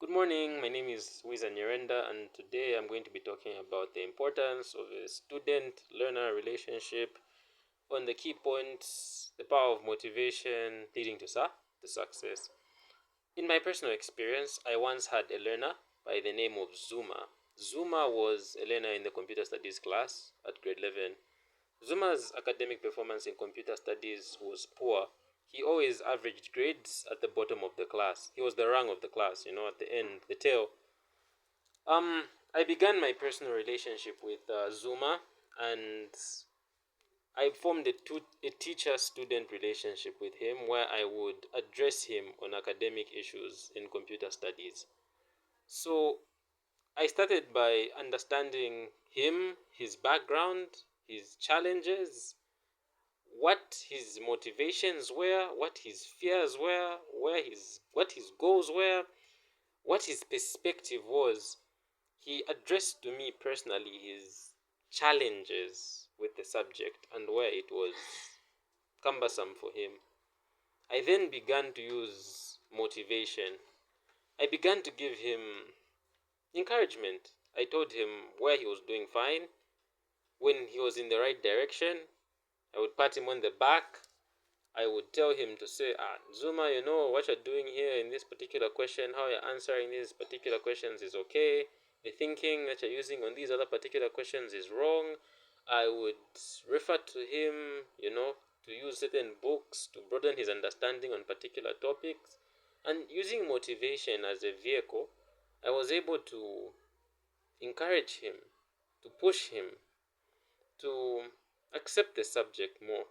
Good morning, my name is Wiza Nyirenda, and today I'm going to be talking about the importance of a student learner relationship on the key points, the power of motivation leading to success. In my personal experience, I once had a learner by the name of Zuma. Zuma was a learner in the computer studies class at grade 11. Zuma's academic performance in computer studies was poor. He always averaged grades at the bottom of the class. He was the rung of the class, at the end, the tail. I began my personal relationship with Zuma, and I formed a teacher-student relationship with him where I would address him on academic issues in computer studies. So I started by understanding him, his background, his challenges, what his motivations were, what his fears were, what his goals were, what his perspective was. He addressed to me personally his challenges with the subject and where it was cumbersome for him. I then began to use motivation. I began to give him encouragement. I told him where he was doing fine, when he was in the right direction. I would pat him on the back. I would tell him to say, Zuma, what you're doing here in this particular question, how you're answering these particular questions is okay. The thinking that you're using on these other particular questions is wrong. I would refer to him, to use certain books to broaden his understanding on particular topics. And using motivation as a vehicle, I was able to encourage him, to push him, to accept the subject more.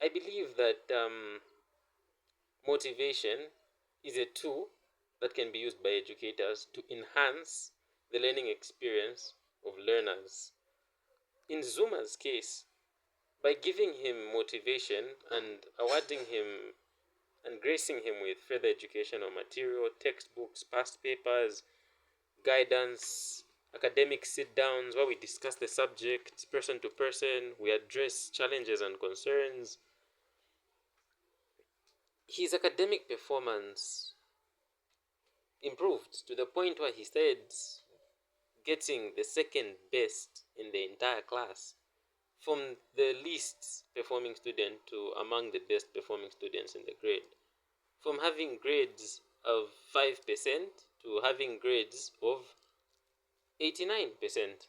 I believe that motivation is a tool that can be used by educators to enhance the learning experience of learners. In Zuma's case, by giving him motivation and awarding him and gracing him with further educational material, textbooks, past papers, guidance, academic sit downs where we discuss the subject person to person, we address challenges and concerns, his academic performance improved to the point where he started getting the second best in the entire class, from the least performing student to among the best performing students in the grade, from having grades of 5% to having grades of 89%.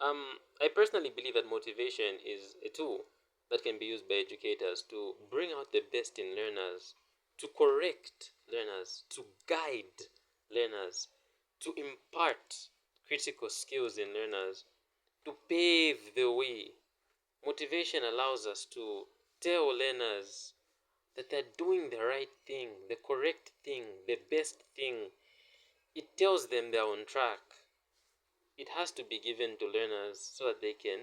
I personally believe that motivation is a tool that can be used by educators to bring out the best in learners, to correct learners, to guide learners, to impart critical skills in learners, to pave the way. Motivation allows us to tell learners that they're doing the right thing, the correct thing, the best thing. It tells them they're on track. It has to be given to learners so that they can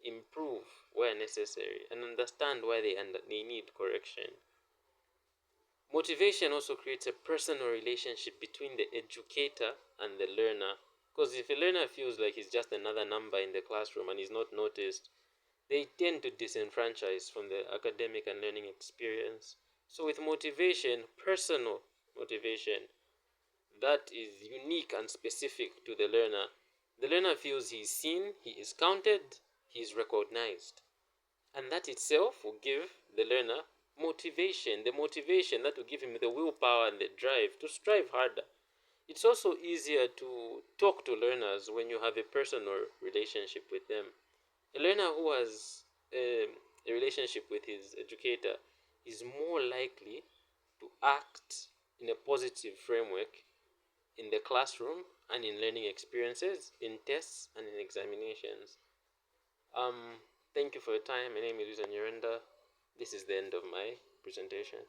improve where necessary and understand why they need correction. Motivation also creates a personal relationship between the educator and the learner. Because if a learner feels like he's just another number in the classroom and is not noticed, they tend to disenfranchise from the academic and learning experience. So with motivation, personal motivation, that is unique and specific to the learner feels he is seen, he is counted, he is recognized. And that itself will give the learner motivation, the motivation that will give him the willpower and the drive to strive harder. It's also easier to talk to learners when you have a personal relationship with them. A learner who has a relationship with his educator is more likely to act in a positive framework in the classroom and in learning experiences, in tests and in examinations. Thank you for your time. My name is Wiza Nyirenda. This is the end of my presentation.